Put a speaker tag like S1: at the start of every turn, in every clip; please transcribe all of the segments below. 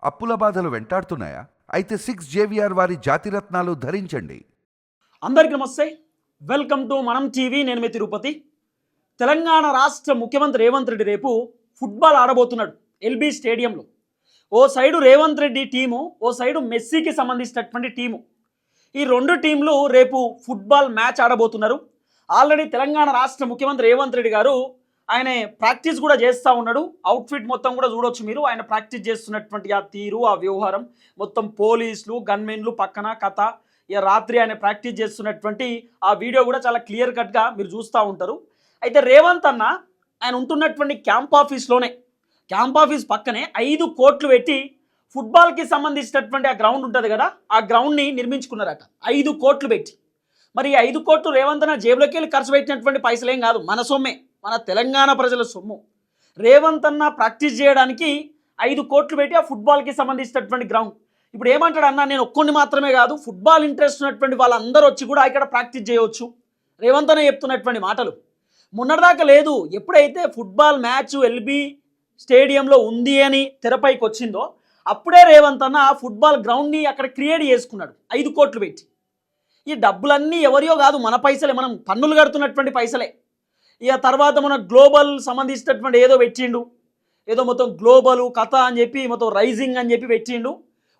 S1: అప్పుల బాధలు వెంటాడుతున్నాయా? అయితే 6 జేవిఆర్ వారి జాతిరత్నాలు ధరించండి.
S2: అందరికీ నమస్తే. వెల్కమ్ టు మనం టీవీ. నేను మీ తిరుపతి. తెలంగాణ రాష్ట్ర ముఖ్యమంత్రి రేవంత్ రెడ్డి రేపు ఫుట్బాల్ ఆడబోతున్నాడు ఎల్బీ స్టేడియంలో. ఓ సైడు రేవంత్ రెడ్డి టీము, ఓ సైడు మెస్సీకి సంబంధించినటువంటి టీము. ఈ రెండు టీంలు రేపు ఫుట్బాల్ మ్యాచ్ ఆడబోతున్నారు. ఆల్రెడీ తెలంగాణ రాష్ట్ర ముఖ్యమంత్రి రేవంత్ రెడ్డి గారు ఆయన ప్రాక్టీస్ కూడా చేస్తూ ఉన్నాడు. అవుట్ఫిట్ మొత్తం కూడా చూడొచ్చు మీరు. ఆయన ప్రాక్టీస్ చేస్తున్నటువంటి ఆ తీరు, ఆ వ్యవహారం మొత్తం, పోలీసులు గన్మెన్లు పక్కన కథ, ఇక రాత్రి ఆయన ప్రాక్టీస్ చేస్తున్నటువంటి ఆ వీడియో కూడా చాలా క్లియర్ కట్గా మీరు చూస్తూ ఉంటారు. అయితే రేవంత్ అన్న ఆయన ఉంటున్నటువంటి క్యాంప్ ఆఫీస్ పక్కనే 5 కోట్లు పెట్టి ఫుట్బాల్కి సంబంధించినటువంటి ఆ గ్రౌండ్ ఉంటుంది కదా, ఆ గ్రౌండ్ని నిర్మించుకున్నారట 5 కోట్లు పెట్టి. మరి 5 కోట్లు రేవంత్ అన్న జేబులోకి వెళ్ళి ఖర్చు పెట్టినటువంటి పైసలు ఏం కాదు, మన సొమ్మే, మన తెలంగాణ ప్రజల సొమ్ము. రేవంత్ అన్న ప్రాక్టీస్ చేయడానికి 5 కోట్లు పెట్టి ఆ ఫుట్బాల్కి సంబంధించినటువంటి గ్రౌండ్. ఇప్పుడు ఏమంటాడు అన్న, నేను ఒక్కొన్ని మాత్రమే కాదు, ఫుట్బాల్ ఇంట్రెస్ట్ ఉన్నటువంటి వాళ్ళందరూ వచ్చి కూడా ఇక్కడ ప్రాక్టీస్ చేయవచ్చు. రేవంత్ అన్న చెప్తున్నటువంటి మాటలు మొన్నటిదాకా లేదు. ఎప్పుడైతే ఫుట్బాల్ మ్యాచ్ ఎల్బీ స్టేడియంలో ఉంది అని తెరపైకి వచ్చిందో అప్పుడే రేవంత్ అన్న ఫుట్బాల్ గ్రౌండ్ని అక్కడ క్రియేట్ చేసుకున్నాడు 5 కోట్లు పెట్టి. ఈ డబ్బులన్నీ ఎవరియో కాదు, మన పైసలే, మనం పన్నులు కడుతున్నటువంటి పైసలే. ఇక తర్వాత మన గ్లోబల్ సంబంధించినటువంటి ఏదో పెట్టిండు, ఏదో మొత్తం గ్లోబల్ కథ అని చెప్పి మొత్తం రైజింగ్ అని చెప్పి పెట్టిండు.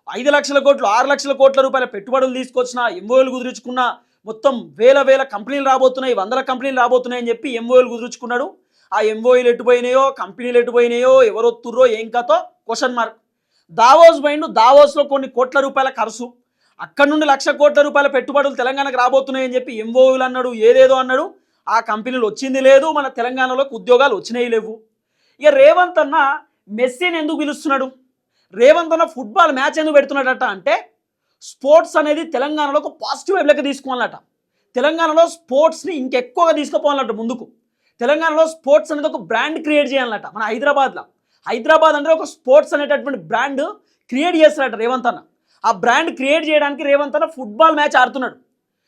S2: 5 లక్షల కోట్లు 6 లక్షల కోట్ల రూపాయల పెట్టుబడులు తీసుకొచ్చిన, ఎంఓఎలు కుదుర్చుకున్న, మొత్తం వేల కంపెనీలు రాబోతున్నాయి, 100 కంపెనీలు రాబోతున్నాయి అని చెప్పి ఎంఓఎలు కుదుర్చుకున్నాడు. ఆ ఎంఓఎలు ఎటుపోయినాయో, కంపెనీలు ఎటుపోయినాయో, ఎవరొత్తుర్రో ఏం కథో క్వశ్చన్ మార్క్. దావోస్ పోయిండు, దావోస్లో కొన్ని కోట్ల రూపాయల ఖర్చు, అక్కడ నుండి 1,00,000 కోట్ల రూపాయల పెట్టుబడులు తెలంగాణకు రాబోతున్నాయని చెప్పి ఎంఓఎలు అన్నాడు, ఏదేదో అన్నాడు. ఆ కంపెనీలు వచ్చింది లేదు, మన తెలంగాణలోకి ఉద్యోగాలు వచ్చినాయి లేవు. ఇక రేవంత్ అన్న మెస్సీని ఎందుకు పిలుస్తున్నాడు, రేవంత్ అన్న ఫుట్బాల్ మ్యాచ్ ఎందుకు పెడుతున్నాడట అంటే, స్పోర్ట్స్ అనేది తెలంగాణలో ఒక పాజిటివ్ వైపులోకి తీసుకోవాలట. తెలంగాణలో స్పోర్ట్స్ని ఇంకెక్కువగా తీసుకుపోవాలట ముందుకు. తెలంగాణలో స్పోర్ట్స్ అనేది ఒక బ్రాండ్ క్రియేట్ చేయాలన్నట. మన హైదరాబాద్ అంటే ఒక స్పోర్ట్స్ అనేటటువంటి బ్రాండ్ క్రియేట్ చేస్తారట రేవంత్ అన్న. ఆ బ్రాండ్ క్రియేట్ చేయడానికి రేవంత్ అన్న ఫుట్బాల్ మ్యాచ్ ఆడుతున్నాడు.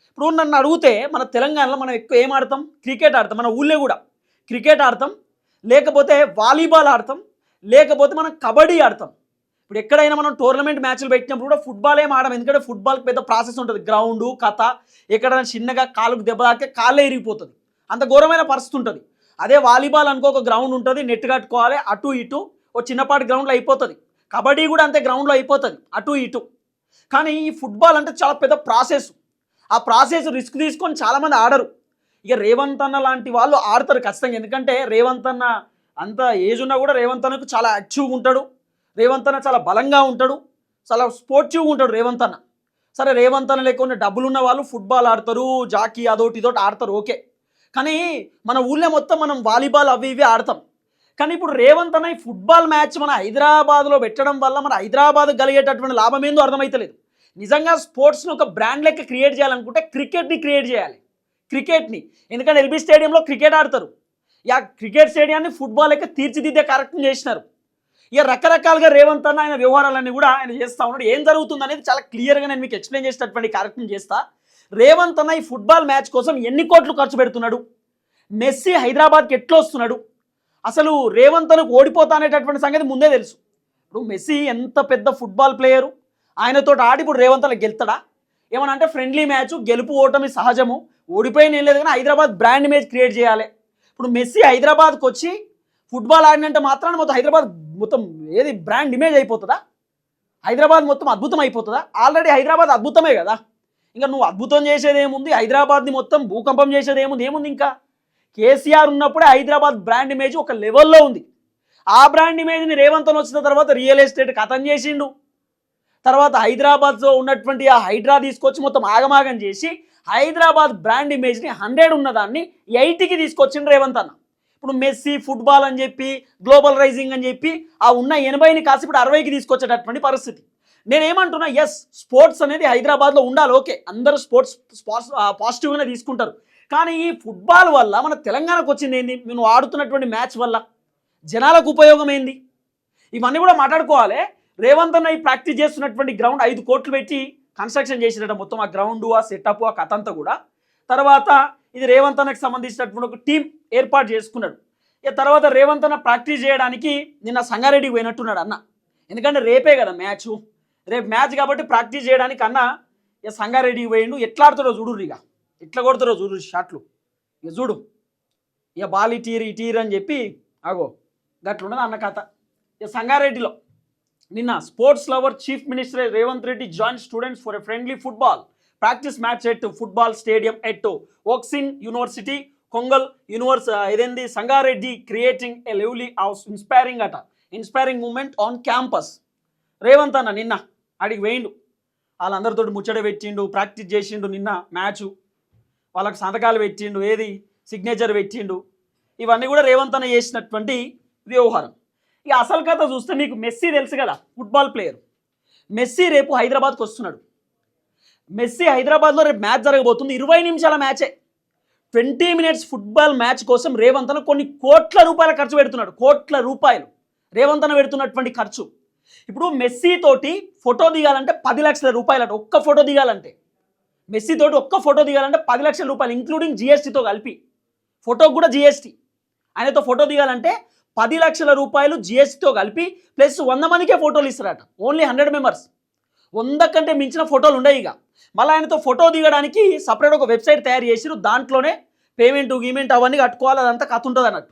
S2: ఇప్పుడు నన్ను అడిగితే మన తెలంగాణలో మనం ఎక్కువ ఏం ఆడతాం, క్రికెట్ ఆడతాం. మన ఊళ్ళో కూడా క్రికెట్ ఆడతాం, లేకపోతే వాలీబాల్ ఆడతాం, లేకపోతే మనం కబడ్డీ ఆడతాం. ఇప్పుడు ఎక్కడైనా మనం టోర్నమెంట్ మ్యాచ్లు పెట్టినప్పుడు కూడా ఫుట్బాల్ ఏం ఆడడం, ఎందుకంటే ఫుట్బాల్కి పెద్ద ప్రాసెస్ ఉంటుంది, గ్రౌండు కథ, ఎక్కడైనా చిన్నగా కాలుకు దెబ్బ తాకే కాళ్ళే ఇరిగిపోతుంది, అంత ఘోరమైన పరిస్థితి ఉంటుంది. అదే వాలీబాల్ అనుకో, ఒక గ్రౌండ్ ఉంటుంది, నెట్ కట్టుకోవాలి, అటు ఇటు ఓ చిన్నపాటి గ్రౌండ్లో అయిపోతుంది. కబడ్డీ కూడా అంతే, గ్రౌండ్లో అయిపోతుంది అటు ఇటు. కానీ ఈ ఫుట్బాల్ అంటే చాలా పెద్ద ప్రాసెస్. ఆ ప్రాసెస్ రిస్క్ తీసుకొని చాలామంది ఆడరు. ఇక రేవంత్ అన్న లాంటి వాళ్ళు ఆడతారు ఖచ్చితంగా, ఎందుకంటే రేవంత్ అన్న అంత ఏజ్ ఉన్నా కూడా రేవంత్ అన్నకు చాలా యాక్టివ్గా ఉంటాడు, రేవంత్ అన్న చాలా బలంగా ఉంటాడు, చాలా స్పోర్టివ్గా ఉంటాడు రేవంత్ అన్న. సరే, రేవంత్ అన్న లేకుండా డబ్బులున్న వాళ్ళు ఫుట్బాల్ ఆడతారు, జాకీ అదొకటి ఇదొకటి ఆడతారు, ఓకే. కానీ మన ఊళ్ళో మొత్తం మనం వాలీబాల్ అవి ఇవి ఆడతాం. కానీ ఇప్పుడు రేవంత్ అన్న ఈ ఫుట్బాల్ మ్యాచ్ మన హైదరాబాద్లో పెట్టడం వల్ల మన హైదరాబాద్ కలిగేటటువంటి లాభం ఏందో అర్థమవుతలేదు. నిజంగా స్పోర్ట్స్ని ఒక బ్రాండ్ లెక్క క్రియేట్ చేయాలనుకుంటే క్రికెట్ని క్రియేట్ చేయాలి, క్రికెట్ని. ఎందుకంటే ఎల్బీ స్టేడియంలో క్రికెట్ ఆడతారు, ఇక క్రికెట్ స్టేడియాన్ని ఫుట్బాల్ లెక్క తీర్చిదిద్దే కార్యక్రమం చేసినారు. ఇక రకరకాలుగా రేవంత్ అన్న ఆయన వ్యవహారాలన్నీ కూడా ఆయన చేస్తూ ఉన్నాడు. ఏం జరుగుతుంది అనేది చాలా క్లియర్గా నేను మీకు ఎక్స్ప్లెయిన్ చేసేటటువంటి కార్యక్రమం చేస్తా. రేవంత్ అన్న ఈ ఫుట్బాల్ మ్యాచ్ కోసం ఎన్ని కోట్లు ఖర్చు పెడుతున్నాడు, మెస్సీ హైదరాబాద్కి ఎట్లా వస్తున్నాడు, అసలు రేవంత్ అన్నకు ఓడిపోతా అనేటటువంటి సంగతి ముందే తెలుసు. ఇప్పుడు మెస్సీ ఎంత పెద్ద ఫుట్బాల్ ప్లేయరు, ఆయనతో ఆడి ఇప్పుడు రేవంత్ అన్న గెలుతాడా? ఏమన్నా అంటే ఫ్రెండ్లీ మ్యాచ్, గెలుపు ఓటమి సహజము, ఓడిపోయిన ఏం లేదు, కానీ హైదరాబాద్ బ్రాండ్ ఇమేజ్ క్రియేట్ చేయాలి. ఇప్పుడు మెస్సీ హైదరాబాద్కి వచ్చి ఫుట్బాల్ ఆడినంటే మాత్రాన మొత్తం హైదరాబాద్ మొత్తం ఏది బ్రాండ్ ఇమేజ్ అయిపోతుందా, హైదరాబాద్ మొత్తం అద్భుతం అయిపోతుందా? ఆల్రెడీ హైదరాబాద్ అద్భుతమే కదా, ఇంకా నువ్వు అద్భుతం చేసేది ఏముంది, హైదరాబాద్ని మొత్తం భూకంపం చేసేది ఏముంది. ఇంకా కేసీఆర్ ఉన్నప్పుడే హైదరాబాద్ బ్రాండ్ ఇమేజ్ ఒక లెవెల్లో ఉంది. ఆ బ్రాండ్ ఇమేజ్ని రేవంత్ అన్న వచ్చిన తర్వాత రియల్ ఎస్టేట్ కథం చేసిండు. తర్వాత హైదరాబాద్లో ఉన్నటువంటి ఆ హైడ్రా తీసుకొచ్చి మొత్తం ఆగమాగం చేసి హైదరాబాద్ బ్రాండ్ ఇమేజ్ని 100 ఉన్నదాన్ని 80కి తీసుకొచ్చిండు రేవంత్ అన్న. ఇప్పుడు మెస్సీ ఫుట్బాల్ అని చెప్పి, గ్లోబల్ రైజింగ్ అని చెప్పి ఆ ఉన్న 80ని కాసి ఇప్పుడు 60కి తీసుకొచ్చేటటువంటి పరిస్థితి. నేనేమంటున్నా, ఎస్, స్పోర్ట్స్ అనేది హైదరాబాద్లో ఉండాలి, ఓకే, అందరూ స్పోర్ట్స్ పాజిటివ్గానే తీసుకుంటారు. కానీ ఈ ఫుట్బాల్ వల్ల మన తెలంగాణకు వచ్చింది ఏంది, మేము ఆడుతున్నటువంటి మ్యాచ్ వల్ల జనాలకు ఉపయోగం ఏంది, ఇవన్నీ కూడా మాట్లాడుకోవాలి. రేవంత్ అన్న ఈ ప్రాక్టీస్ చేస్తున్నటువంటి గ్రౌండ్ 5 కోట్లు పెట్టి కన్స్ట్రక్షన్ చేసినట్టు, మొత్తం ఆ గ్రౌండ్, ఆ సెటప్, ఆ కథ అంతా కూడా. తర్వాత ఇది రేవంత్ అన్నకు సంబంధించినటువంటి ఒక టీం ఏర్పాటు చేసుకున్నాడు. ఇక తర్వాత రేవంత్ అన్న ప్రాక్టీస్ చేయడానికి నిన్న సంగారెడ్డికి పోయినట్టున్నాడు అన్న. ఎందుకంటే రేపే కదా మ్యాచ్, రేపు మ్యాచ్ కాబట్టి ప్రాక్టీస్ చేయడానికి అన్న ఇక సంగారెడ్డికి పోయిండు. ఎట్లా ఆడుతారో చూడు, ఇక ఎట్లా కొడతారో చూడు షాట్లు. ఇక చూడు, ఇక బాల్ ఇటీరు అని చెప్పి అగో గట్లున్నది అన్న కథ. ఇక సంగారెడ్డిలో నిన్న sports lover chief minister Revanth Reddy join students for a friendly football practice match at football stadium at Woxsen university కొంగల్ ఇదేంది Sangareddy creating a lively house inspiring moment on campus. Revanth అన్న నిన్న అడిగి వేయిండు, వాళ్ళందరితో ముచ్చట పెట్టిండు, ప్రాక్టీస్ చేసిండు, నిన్న మ్యాచ్ వాళ్ళకి సంతకాలు పెట్టిండు, ఏది సిగ్నేచర్ పెట్టిండు. ఇవన్నీ కూడా రేవంత్ అన్న చేసినటువంటి వ్యవహారం. ఇక అసలు కథ చూస్తే మీకు మెస్సీ తెలుసు కదా, ఫుట్బాల్ ప్లేయర్. మెస్సీ రేపు హైదరాబాద్కి వస్తున్నాడు. మెస్సీ హైదరాబాద్లో రేపు మ్యాచ్ జరగబోతుంది. 20 నిమిషాల మ్యాచే. 20 మినిట్స్ ఫుట్బాల్ మ్యాచ్ కోసం రేవంత్ అన్న కొన్ని కోట్ల రూపాయల ఖర్చు పెడుతున్నాడు. కోట్ల రూపాయలు రేవంత్ అన్న పెడుతున్నటువంటి ఖర్చు. ఇప్పుడు మెస్సీ తోటి ఫోటో దిగాలంటే 10 లక్షల రూపాయలు అంట. ఒక్క ఫోటో దిగాలంటే మెస్సీ తోటి ఒక్క ఫోటో దిగాలంటే 10 లక్షల రూపాయలు, ఇంక్లూడింగ్ జిఎస్టీతో కలిపి. ఫోటోకి కూడా జిఎస్టీ. ఆయనతో ఫోటో దిగాలంటే 10 లక్షల రూపాయలు జిఎస్టీతో కలిపి, ప్లస్ 100 మందికే ఫోటోలు ఇస్తారట. Only 100 members. 100 కంటే మించిన ఫోటోలు ఉండవు. ఇక మళ్ళీ ఆయనతో ఫోటో దిగడానికి సపరేట్ ఒక వెబ్సైట్ తయారు చేసిరు. దాంట్లోనే గీమెంట్ అవన్నీ కట్టుకోవాలి. అదంతా కథ ఉంటుంది అన్నట్టు.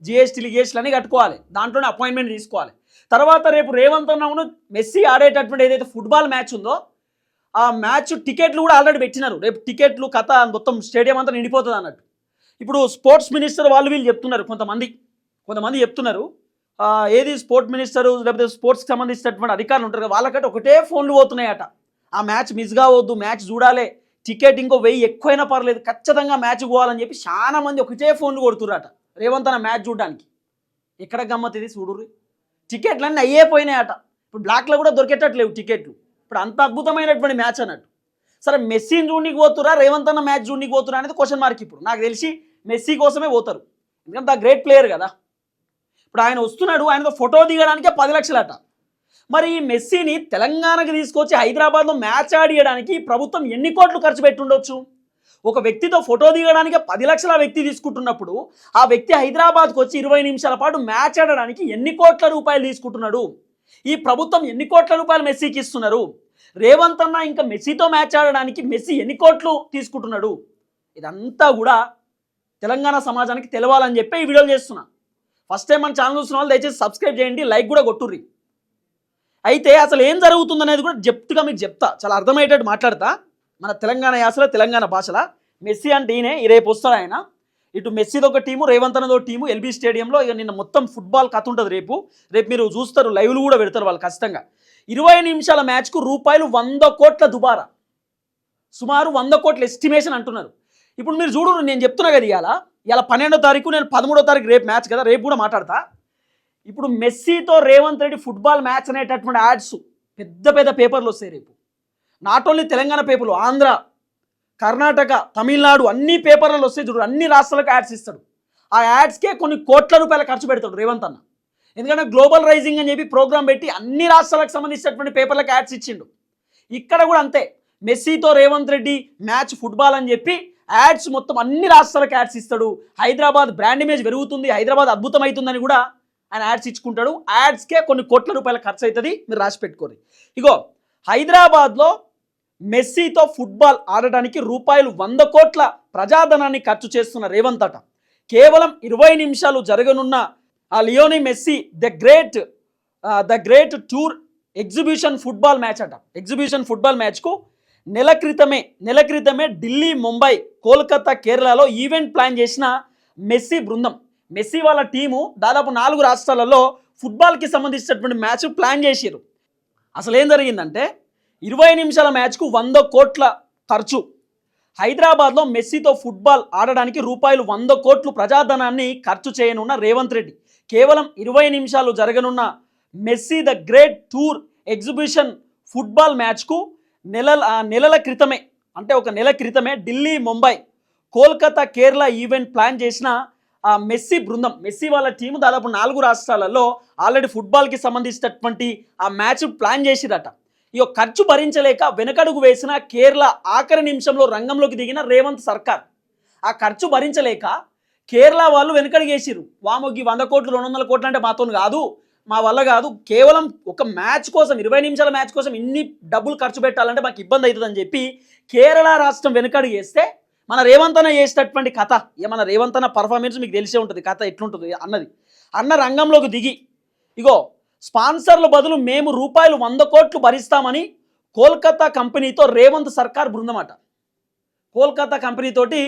S2: జిఎస్టీలు అన్నీ కట్టుకోవాలి. దాంట్లోనే అపాయింట్మెంట్ తీసుకోవాలి. తర్వాత రేపు రేవంత్ అన్న మెస్సీ ఆడేటటువంటి ఏదైతే ఫుట్బాల్ మ్యాచ్ ఉందో ఆ మ్యాచ్ టికెట్లు కూడా ఆల్రెడీ పెట్టినారు. రేపు టికెట్లు కథ మొత్తం స్టేడియం అంతా నిండిపోతుంది అన్నట్టు. ఇప్పుడు స్పోర్ట్స్ మినిస్టర్ వీళ్ళు చెప్తున్నారు, కొంతమంది చెప్తున్నారు, ఏది స్పోర్ట్స్ మినిస్టరు లేకపోతే స్పోర్ట్స్కి సంబంధించినటువంటి అధికారులు ఉంటారు కదా, వాళ్ళకంటే ఒకటే ఫోన్లు పోతున్నాయట. ఆ మ్యాచ్ మిస్ కావద్దు, మ్యాచ్ చూడాలి, టికెట్ ఇంకో 1000 ఎక్కువైనా పర్లేదు, ఖచ్చితంగా మ్యాచ్ పోవాలని చెప్పి చాలా మంది ఒకటే ఫోన్లు కొడుతుర్రట రేవంత్ అన్న మ్యాచ్ చూడడానికి. ఎక్కడ గమ్మత్ ఇది చూడుర్రి. టికెట్లు అన్నీ అయ్యేపోయినాయట. ఇప్పుడు బ్లాక్లో కూడా దొరికేటట్లేవు టికెట్లు. ఇప్పుడు అంత అద్భుతమైనటువంటి మ్యాచ్ అన్నట్టు. సరే మెస్సీని చూడడానికి పోతురా, రేవంత్ అన్న మ్యాచ్ చూడడానికి పోతురా అనేది క్వశ్చన్ మార్క్. ఇప్పుడు నాకు తెలిసి మెస్సీ కోసమే పోతారు, ఎందుకంటే ఆ గ్రేట్ ప్లేయర్ కదా. ఇప్పుడు ఆయన వస్తున్నాడు, ఆయనతో ఫోటో దిగడానికే 10 లక్షలట. మరి ఈ మెస్సీని తెలంగాణకి తీసుకొచ్చి హైదరాబాద్లో మ్యాచ్ ఆడియడానికి ప్రభుత్వం ఎన్ని కోట్లు ఖర్చు పెట్టుండొచ్చు? ఒక వ్యక్తితో ఫోటో దిగడానికి 10 లక్షల వ్యక్తి తీసుకుంటున్నప్పుడు ఆ వ్యక్తి హైదరాబాద్కి వచ్చి 20 నిమిషాల పాటు మ్యాచ్ ఆడడానికి ఎన్ని కోట్ల రూపాయలు తీసుకుంటున్నాడు? ఈ ప్రభుత్వం ఎన్ని కోట్ల రూపాయలు మెస్సీకి ఇస్తున్నారు? రేవంత్ అన్న ఇంకా మెస్సీతో మ్యాచ్ ఆడడానికి మెస్సీ ఎన్ని కోట్లు తీసుకుంటున్నాడు? ఇదంతా కూడా తెలంగాణ సమాజానికి తెలవాలని చెప్పి ఈ వీడియోలు చేస్తున్నా. ఫస్ట్ టైం మన ఛానల్ చూస్తున్న వాళ్ళు దయచేసి సబ్స్క్రైబ్ చేయండి, లైక్ కూడా కొట్టుర్రి. అయితే అసలు ఏం జరుగుతుందనేది కూడా డెప్త్గా మీకు చెప్తా, చాలా అర్థమయ్యేటట్టు మాట్లాడతా. మన తెలంగాణ యాసలో తెలంగాణ భాషలో మెస్సీ అంటే ఈయనే, రేపు వస్తాడు ఆయన. ఇటు మెస్సీది ఒక టీము, రేవంత్ అన్నదో టీము ఎల్బీ స్టేడియంలో. ఇక నిన్న మొత్తం ఫుట్బాల్ కథ ఉంటుంది. రేపు మీరు చూస్తారు, లైవ్లు కూడా పెడతారు వాళ్ళు ఖచ్చితంగా. 20 నిమిషాల మ్యాచ్కు రూపాయలు 100 కోట్ల దుబారా, సుమారు 100 కోట్ల ఎస్టిమేషన్ అంటున్నారు. ఇప్పుడు మీరు చూడు, నేను చెప్తున్నా కదా, ఇలా 12వ తారీఖు, నేను 13వ తారీఖు రేపు మ్యాచ్ కదా, రేపు కూడా మాట్లాడతా. ఇప్పుడు మెస్సీతో రేవంత్ రెడ్డి ఫుట్బాల్ మ్యాచ్ అనేటటువంటి యాడ్స్ పెద్ద పెద్ద పేపర్లు వస్తాయి రేపు. నాట్ ఓన్లీ తెలంగాణ పేపర్లు, ఆంధ్ర, కర్ణాటక, తమిళనాడు అన్ని పేపర్లలో వస్తాయి చూడు. అన్ని రాష్ట్రాలకు యాడ్స్ ఇస్తాడు. ఆ యాడ్స్కే కొన్ని కోట్ల రూపాయల ఖర్చు పెడతాడు రేవంత్ అన్న. ఎందుకంటే గ్లోబల్ రైజింగ్ అని చెప్పి ప్రోగ్రామ్ పెట్టి అన్ని రాష్ట్రాలకు సంబంధించినటువంటి పేపర్లకు యాడ్స్ ఇచ్చిండు. ఇక్కడ కూడా అంతే, మెస్సీతో రేవంత్ రెడ్డి మ్యాచ్ ఫుట్బాల్ అని చెప్పి యాడ్స్ మొత్తం అన్ని రాష్ట్రాలకు యాడ్స్ ఇస్తాడు. హైదరాబాద్ బ్రాండ్ ఇమేజ్ పెరుగుతుంది, హైదరాబాద్ అద్భుతమవుతుందని కూడా ఆయన యాడ్స్ ఇచ్చుకుంటాడు. యాడ్స్కే కొన్ని కోట్ల రూపాయల ఖర్చు అవుతుంది, మీరు రాసి పెట్టుకోండి. ఇగో హైదరాబాద్లో మెస్సీతో ఫుట్బాల్ ఆడడానికి రూపాయలు 100 కోట్ల ప్రజాధనాన్ని ఖర్చు చేస్తున్న రేవంత్ అట. కేవలం 20 నిమిషాలు జరగనున్న ఆ Lionel Messi the great tour exhibition football match అట. ఎగ్జిబిషన్ ఫుట్బాల్ మ్యాచ్కు నెల క్రితమే ఢిల్లీ, ముంబై, కోల్కతా, కేరళలో ఈవెంట్ ప్లాన్ చేసిన మెస్సీ బృందం, మెస్సీ వాళ్ళ టీము దాదాపు 4 రాష్ట్రాలలో ఫుట్బాల్కి సంబంధించినటువంటి మ్యాచ్ ప్లాన్ చేశారు. అసలు ఏం జరిగిందంటే 20 నిమిషాల మ్యాచ్కు 100 కోట్ల ఖర్చు. హైదరాబాద్లో మెస్సీతో ఫుట్బాల్ ఆడడానికి రూపాయలు 100 కోట్లు ప్రజాధనాన్ని ఖర్చు చేయనున్న రేవంత్ రెడ్డి కేవలం 20 నిమిషాలు జరగనున్న Messi the great tour exhibition football మ్యాచ్కు నెలల క్రితమే, అంటే ఒక నెల క్రితమే ఢిల్లీ, ముంబై, కోల్కతా, కేరళ ఈవెంట్ ప్లాన్ చేసిన ఆ మెస్సీ బృందం, మెస్సీ వాళ్ళ టీము దాదాపు 4 రాష్ట్రాలలో ఆల్రెడీ ఫుట్బాల్కి సంబంధించినటువంటి ఆ మ్యాచ్ ప్లాన్ చేసిరట. ఈ ఖర్చు భరించలేక వెనకడుగు వేసిన కేరళ ఆఖరి నిమిషంలో రంగంలోకి దిగిన రేవంత్ సర్కార్. ఆ ఖర్చు భరించలేక కేరళ వాళ్ళు వెనకడుగేసిరు. వామోగి 100 కోట్లు 200 కోట్లు అంటే మాతో కాదు, మా వల్ల కాదు, కేవలం ఒక మ్యాచ్ కోసం 20 నిమిషాల మ్యాచ్ కోసం ఇన్ని డబ్బులు ఖర్చు పెట్టాలంటే మాకు ఇబ్బంది అవుతుందని చెప్పి కేరళ రాష్ట్రం వెనుకడుగు వేస్తే మన రేవంత్ అన్న చేసేటటువంటి కథ, మన రేవంత్ అన్న పర్ఫార్మెన్స్ మీకు తెలిసే ఉంటుంది, కథ ఎట్లుంటుంది అన్నది. అన్న రంగంలోకి దిగి ఇగో స్పాన్సర్ల బదులు మేము రూపాయలు 100 కోట్లు భరిస్తామని కోల్కతా కంపెనీతో రేవంత్ సర్కార్ బృందమాట. కోల్కతా కంపెనీతోటి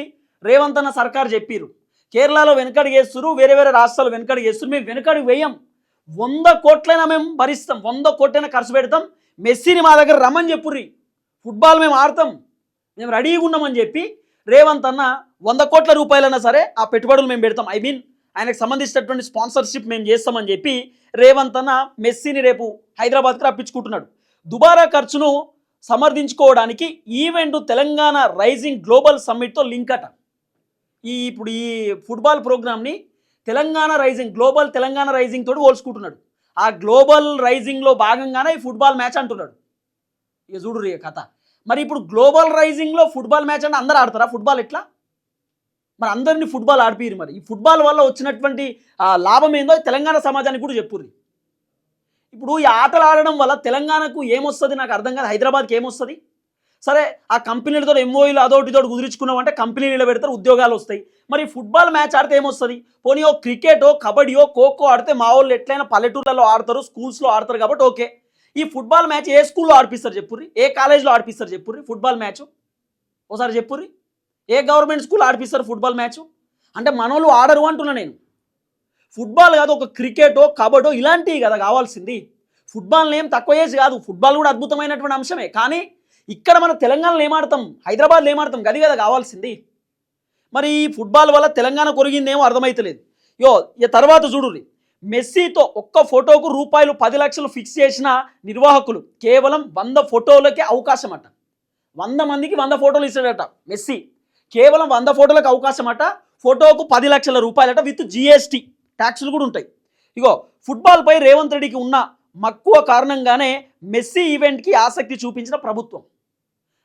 S2: రేవంత్ అన్న సర్కార్ చెప్పిర్రు కేరళలో వెనుకడుగు వేస్తున్నారు, వేరే వేరే రాష్ట్రాలు వెనుకడుగు వేస్తున్నారు, మేము వెనుకడుగు వేయం, 100 కోట్లైనా మేము భరిస్తాం, 100 కోట్లైనా ఖర్చు పెడతాం, మెస్సీని మా దగ్గర రమ్మని చెప్పుర్రి, ఫుట్బాల్ మేము ఆడతాం, మేము రెడీగా ఉన్నామని చెప్పి రేవంత్ అన్న 100 కోట్ల రూపాయలైనా సరే ఆ పెట్టుబడులు మేము పెడతాం, ఆయనకు సంబంధించినటువంటి స్పాన్సర్షిప్ మేము చేస్తామని చెప్పి రేవంత్ అన్న మెస్సీని రేపు హైదరాబాద్కి రప్పించుకుంటున్నాడు. దుబారా ఖర్చును సమర్థించుకోవడానికి ఈవెంట్ తెలంగాణ రైజింగ్ గ్లోబల్ సమ్మిట్తో లింక్ అట. ఇప్పుడు ఈ ఫుట్బాల్ ప్రోగ్రామ్ని Telangana rising, global Telangana rising తోటి పోల్చుకుంటున్నాడు. ఆ గ్లోబల్ రైజింగ్లో భాగంగానే ఈ ఫుట్బాల్ మ్యాచ్ అంటున్నాడు. ఇక చూడు రే కథ. మరి ఇప్పుడు గ్లోబల్ రైజింగ్లో ఫుట్బాల్ మ్యాచ్ అంటే అందరూ ఆడతారా ఫుట్బాల్? ఎట్లా మరి అందరినీ ఫుట్బాల్ ఆడిపిరు? మరి ఈ ఫుట్బాల్ వల్ల వచ్చినటువంటి లాభం ఏందో తెలంగాణ సమాజానికి కూడా చెప్పుర్రి. ఇప్పుడు ఈ ఆటలు ఆడడం వల్ల తెలంగాణకు ఏమొస్తుంది నాకు అర్థం కాదు, హైదరాబాద్కి ఏమొస్తుంది? సరే ఆ కంపెనీలతో ఎంఓఈలు అదోటి తోటి కుదుర్చుకున్నామంటే కంపెనీలు పెడతారు, ఉద్యోగాలు వస్తాయి. మరి ఫుట్బాల్ మ్యాచ్ ఆడితే ఏమొస్తుంది? పోనీ ఓ క్రికెటో కబడ్డీయో ఖోఖో ఆడితే మా వాళ్ళు ఎట్లయినా పల్లెటూళ్ళలో ఆడతారు, స్కూల్స్లో ఆడతారు కాబట్టి ఓకే. ఈ ఫుట్బాల్ మ్యాచ్ ఏ స్కూల్లో ఆడిపిస్తారు చెప్పుర్రి, ఏ కాలేజ్లో ఆడిపిస్తారు చెప్పుర్రి ఫుట్బాల్ మ్యాచ్? ఒకసారి చెప్పుర్రి, ఏ గవర్నమెంట్ స్కూల్ ఆడిపిస్తారు ఫుట్బాల్ మ్యాచ్? అంటే మనోళ్ళు ఆడరు అంటున్నా నేను. ఫుట్బాల్ కాదు, ఒక క్రికెటో కబడ్డో ఇలాంటివి కదా కావాల్సింది. ఫుట్బాల్ని ఏం తక్కువ చేసి కాదు, ఫుట్బాల్ కూడా అద్భుతమైనటువంటి అంశమే. కానీ ఇక్కడ మన తెలంగాణలో ఏమాడతాం, హైదరాబాద్లో ఏమాడతాం, గది కదా కావాల్సింది. మరి ఈ ఫుట్బాల్ వల్ల తెలంగాణ కొరిగిందేమో అర్థమైతలేదు. ఇక తర్వాత చూడుర్రి, మెస్సీతో ఒక్క ఫోటోకు రూపాయలు 10 లక్షలు ఫిక్స్ చేసిన నిర్వాహకులు కేవలం 100 ఫోటోలకే అవకాశం అట. 100 మందికి 100 ఫోటోలు ఇస్తాడట మెస్సీ, కేవలం 100 ఫోటోలకు అవకాశం అట. ఫోటోకు 10 లక్షల రూపాయలట, విత్ జిఎస్టీ ట్యాక్సులు కూడా ఉంటాయి. ఫుట్బాల్పై రేవంత్ రెడ్డికి ఉన్న మక్కువ కారణంగానే మెస్సీ ఈవెంట్కి ఆసక్తి చూపించిన ప్రభుత్వం.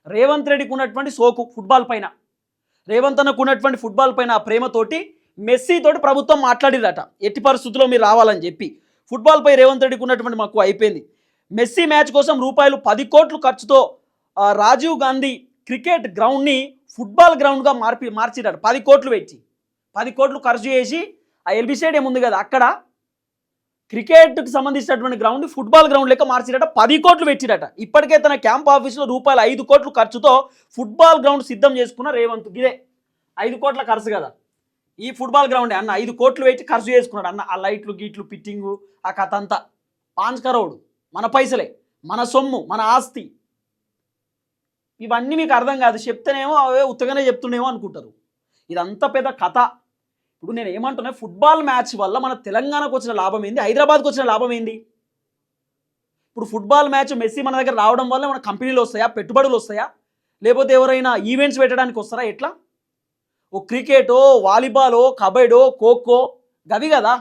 S2: రేవంత్ రెడ్డికి ఉన్నటువంటి సోకు ఫుట్బాల్ పైన, రేవంత్ అన్నకు ఉన్నటువంటి ఫుట్బాల్ పైన ఆ ప్రేమతోటి మెస్సీ తోటి ప్రభుత్వం మాట్లాడిరట, ఎట్టి పరిస్థితుల్లో మీరు రావాలని చెప్పి. ఫుట్బాల్పై రేవంత్ రెడ్డికి ఉన్నటువంటి మక్కువ అయిపోయింది. మెస్సీ మ్యాచ్ కోసం రూపాయలు 10 కోట్ల ఖర్చుతో రాజీవ్ గాంధీ క్రికెట్ గ్రౌండ్ని ఫుట్బాల్ గ్రౌండ్గా మార్చిరట. 10 కోట్లు పెట్టి 10 కోట్లు ఖర్చు చేసి ఆ ఎల్బీ స్టేడియం ఉంది కదా అక్కడ క్రికెట్కి సంబంధించినటువంటి గ్రౌండ్ ఫుట్బాల్ గ్రౌండ్ లెక్క మార్చిరట. 10 కోట్లు పెట్టిరట. ఇప్పటికే తన క్యాంప్ ఆఫీసులో రూపాయలు 5 కోట్లు ఖర్చుతో ఫుట్బాల్ గ్రౌండ్ సిద్ధం చేసుకున్న రేవంత్. ఇదే 5 కోట్ల ఖర్చు కదా ఈ ఫుట్బాల్ గ్రౌండ్ అన్న, 5 కోట్లు పెట్టి ఖర్చు చేసుకున్నాడు అన్న. ఆ లైట్లు గీట్లు ఫిట్టింగు ఆ కథ అంతా 5 కరోడు మన పైసలే, మన సొమ్ము, మన ఆస్తి. ఇవన్నీ మీకు అర్థం కాదు, చెప్తేనేమో అవే ఉత్తగానే చెప్తుండేమో అనుకుంటారు. ఇదంతా పెద్ద కథ. ఇప్పుడు నేను ఏమంటున్నా, ఫుట్బాల్ మ్యాచ్ వల్ల మన తెలంగాణకు వచ్చిన లాభం ఏంది, హైదరాబాద్కి వచ్చిన లాభం ఏంది? ఇప్పుడు ఫుట్బాల్ మ్యాచ్ మెస్సీ మన దగ్గర రావడం వల్ల మన కంపెనీలు వస్తాయా, పెట్టుబడులు వస్తాయా, లేకపోతే ఎవరైనా ఈవెంట్స్ పెట్టడానికి వస్తారా? ఎట్లా? ఓ క్రికెటో వాలీబాలో కబడ్డో ఖోఖో గవి కదా,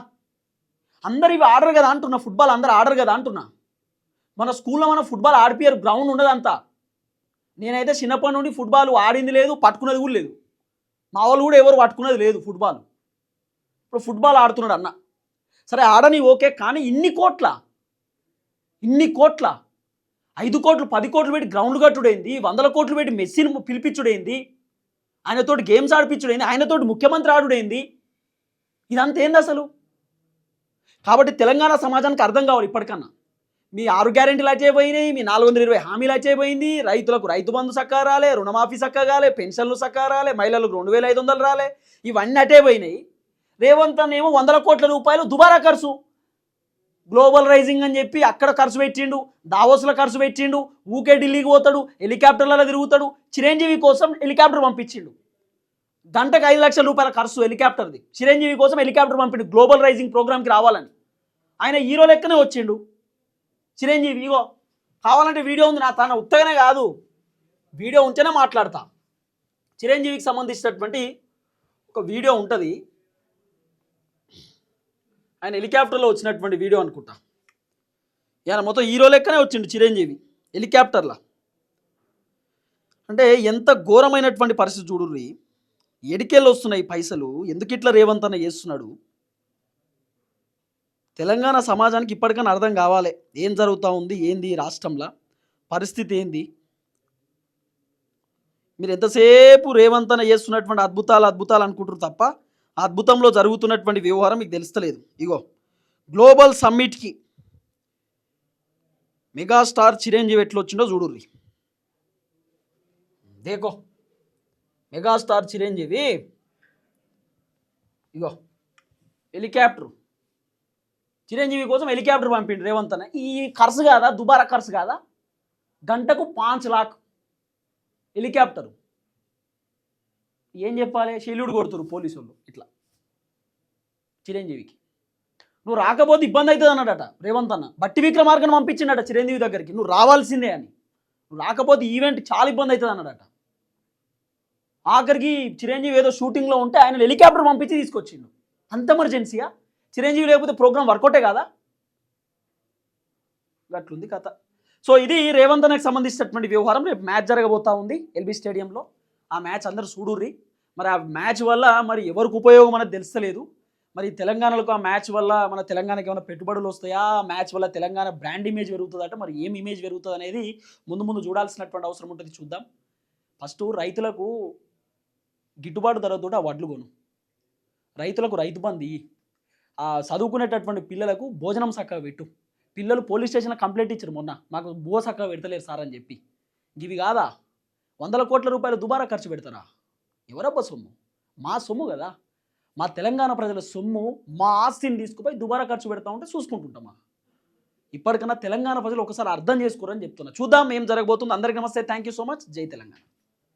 S2: అందరు ఇవి ఆడరు కదా అంటున్నా. ఫుట్బాల్ అందరు ఆడరు కదా అంటున్నా. మన స్కూల్లో మన ఫుట్బాల్ ఆడిపియరు, గ్రౌండ్ ఉండదు అంతా. నేనైతే చిన్నప్పటి నుండి ఫుట్బాల్ ఆడింది లేదు, పట్టుకున్నది కూడా లేదు. మా వాళ్ళు కూడా ఎవరు పట్టుకున్నది లేదు ఫుట్బాల్. ఇప్పుడు ఫుట్బాల్ ఆడుతున్నాడు అన్న, సరే ఆడని ఓకే, కానీ ఇన్ని కోట్ల 5 కోట్లు 10 కోట్లు పెట్టి గ్రౌండ్ కట్టుడైంది, 100 కోట్లు పెట్టి మెస్సీని పిలిపించుడైంది, ఆయనతోటి గేమ్స్ ఆడిపించుడైంది, ఆయనతోటి ముఖ్యమంత్రి ఆడుడైంది. ఇదంతా ఏంది అసలు? కాబట్టి తెలంగాణ సమాజానికి అర్థం కావాలి ఇప్పటికన్నా. మీ 6 గ్యారెంటీలు అయిపోయినాయి, మీ 420 హామీలు అయిపోయింది, రైతులకు రైతు బంధు సక్కా రాలే, రుణమాఫీ సక్కా రాలే, పెన్షన్లు సక్కా రాలే, మహిళలకు 2500 రాలే, ఇవన్నీ అటే పోయినాయి. రేవంత్ అన్నేమో 100 కోట్ల రూపాయలు దుబారా ఖర్చు, గ్లోబల్ రైజింగ్ అని చెప్పి అక్కడ ఖర్చు పెట్టిండు, దావోస్లో ఖర్చు పెట్టిండు, ఊకే ఢిల్లీకి పోతాడు, హెలికాప్టర్లలో తిరుగుతాడు. చిరంజీవి కోసం హెలికాప్టర్ పంపించిండు, గంటకు 5 లక్షల రూపాయల ఖర్చు హెలికాప్టర్ది. చిరంజీవి కోసం హెలికాప్టర్ పంపిండు గ్లోబల్ రైజింగ్ ప్రోగ్రామ్కి రావాలని. ఆయన హీరో లెక్కనే వచ్చిండు చిరంజీవి. కావాలంటే వీడియో ఉంది నా తన, ఉత్తగానే కాదు, వీడియో ఉంటేనే మాట్లాడతా. చిరంజీవికి సంబంధించినటువంటి ఒక వీడియో ఉంటుంది, ఆయన హెలికాప్టర్లో వచ్చినటువంటి వీడియో అనుకుంటా. ఆయన మొత్తం హీరో లెక్కనే వచ్చిండు చిరంజీవి హెలికాప్టర్లో. అంటే ఎంత ఘోరమైనటువంటి పరిస్థితి చూడుర్రి. ఎడికెళ్ళి వస్తున్నాయి పైసలు, ఎందుకు ఇట్లా రేవంత్ అన్న చేస్తున్నాడు? తెలంగాణ సమాజానికి ఇప్పటికైనా అర్థం కావాలి ఏం జరుగుతూ ఉంది, ఏంది ఈ రాష్ట్రంలో పరిస్థితి ఏంది. మీరు ఎంతసేపు రేవంత్ అన్న చేస్తున్నటువంటి అద్భుతాలు అద్భుతాలు అనుకుంటారు తప్ప ఆ అద్భుతంలో జరుగుతున్నటువంటి వ్యవహారం మీకు తెలుస్తలేదు. ఇగో గ్లోబల్ సమ్మిట్కి మెగాస్టార్ చిరంజీవి ఎట్లా వచ్చిండో చూడుర్రి. దేకో మెగాస్టార్ చిరంజీవి ఇగో హెలికాప్టర్, చిరంజీవి కోసం హెలికాప్టర్ పంపిండు రేవంత్ అన్న. ఈ ఖర్చు కాదా, దుబారా ఖర్చు కాదా? గంటకు 5 लाख హెలికాప్టరు. ఏం చెప్పాలి, షెల్యూడ్ కొడుతురు పోలీసు వాళ్ళు ఇట్లా చిరంజీవికి. నువ్వు రాకపోతే ఇబ్బంది అవుతుంది అన్నాడట రేవంత్ అన్న. బట్టి విక్రమార్కను పంపించిండట చిరంజీవి దగ్గరికి, నువ్వు రావాల్సిందే అని. నువ్వు రాకపోతే ఈవెంట్ చాలా ఇబ్బంది అవుతుంది అన్నాడట. ఆఖరికి చిరంజీవి ఏదో షూటింగ్లో ఉంటే ఆయన హెలికాప్టర్ పంపించి తీసుకొచ్చిండు. అంత ఎమర్జెన్సీగా చిరంజీవి లేకపోతే ప్రోగ్రామ్ వర్కౌటే కాదా? అట్లుంది కథ. సో ఇది రేవంత్ అన్నకి సంబంధించినటువంటి వ్యవహారం. రేపు మ్యాచ్ జరగబోతా ఉంది ఎల్బీ స్టేడియంలో. ఆ మ్యాచ్ అందరూ చూడుర్రి. మరి ఆ మ్యాచ్ వల్ల మరి ఎవరికి ఉపయోగం అనేది తెలుస్తలేదు. మరి తెలంగాణలో ఆ మ్యాచ్ వల్ల మన తెలంగాణకి ఏమైనా పెట్టుబడులు వస్తాయా, మ్యాచ్ వల్ల తెలంగాణ బ్రాండ్ ఇమేజ్ పెరుగుతుందట. మరి ఏం ఇమేజ్ పెరుగుతుంది అనేది ముందు ముందు చూడాల్సినటువంటి అవసరం ఉంటుంది, చూద్దాం. ఫస్ట్ రైతులకు గిట్టుబాటు ధరతో ఆ వడ్లు కొను, రైతులకు రైతు బంధు, ఆ చదువుకునేటటువంటి పిల్లలకు భోజనం చక్కగా పెట్టు. పిల్లలు పోలీస్ స్టేషన్లో కంప్లైంట్ ఇచ్చారు మొన్న, మాకు బో చక్కగా పెడతలేరు సార్ అని చెప్పి. ఇవి కాదా 100 కోట్ల రూపాయలు దుబారా ఖర్చు పెడతారా? ఎవరబ్బా సొమ్ము? మా సొమ్ము కదా, మా తెలంగాణ ప్రజల సొమ్ము, మా ఆస్తిని తీసుకుపోయి దుబారా ఖర్చు పెడతా ఉంటే చూసుకుంటుంటామా? ఇప్పటికన్నా తెలంగాణ ప్రజలు ఒకసారి అర్థం చేసుకోరని చెప్తున్నా. చూద్దాం ఏం జరగబోతుంది. అందరికీ నమస్తే, థ్యాంక్ యూ సో మచ్. జై తెలంగాణ.